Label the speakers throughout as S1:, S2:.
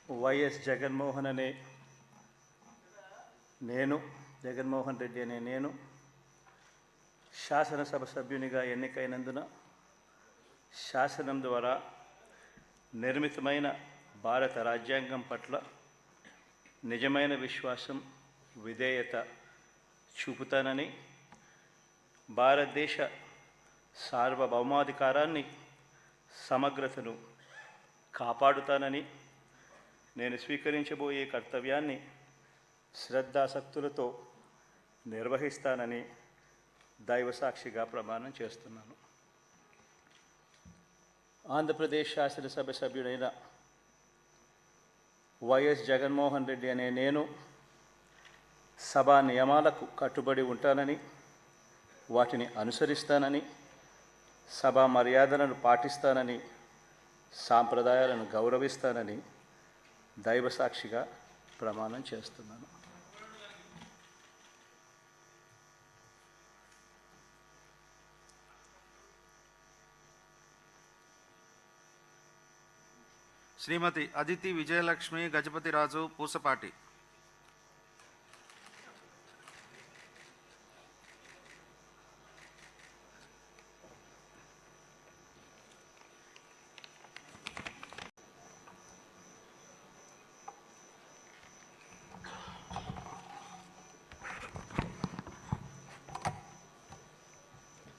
S1: YS Jaganmohan అనే నేను జగన్మోహన్ రెడ్డి అనే నేను శాసనసభ సభ్యునిగా ఎన్నికైనందున శాసనం ద్వారా నిర్మితమైన భారత రాజ్యాంగం పట్ల నిజమైన విశ్వాసం విధేయత చూపుతానని, భారతదేశ సార్వభౌమాధికారాన్ని సమగ్రతను కాపాడుతానని, నేను స్వీకరించబోయే కర్తవ్యాన్ని శ్రద్ధాసక్తులతో నిర్వహిస్తానని దైవసాక్షిగా ప్రమాణం చేస్తున్నాను. ఆంధ్రప్రదేశ్ శాసనసభ సభ్యుడైన వైఎస్ జగన్మోహన్ రెడ్డి అనే నేను సభా నియమాలకు కట్టుబడి ఉంటానని, వాటిని అనుసరిస్తానని, సభా మర్యాదలను పాటిస్తానని, సాంప్రదాయాలను గౌరవిస్తానని దైవసాక్షిగా ప్రమాణం చేస్తున్నాను.
S2: శ్రీమతి Aditi Vijayalakshmi Gajapathiraju Pusapati.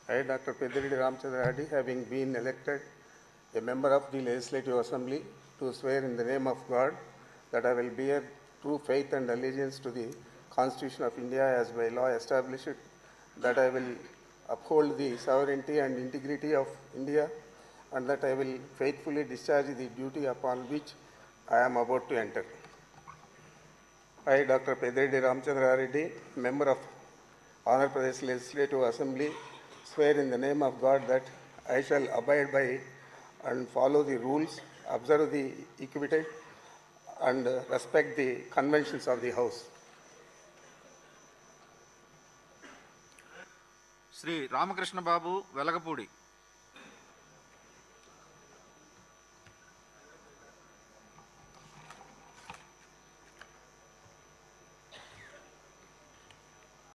S3: I, Dr. Pediridi Ramchandra Reddy, having been elected a member of the Legislative Assembly, to swear in the name of God that I will bear true faith and allegiance to the Constitution of India as by law established, that I will uphold the sovereignty and integrity of India, and that I will faithfully discharge the duty upon which I am about to enter. I, Dr. Pediridi Ramchandra Reddy, member of Andhra Pradesh Legislative Assembly, swear in the name of God that I shall abide by and follow the rules, observe the equity, and respect the conventions of the House.
S2: Shri Ramakrishna Babu Velagapudi.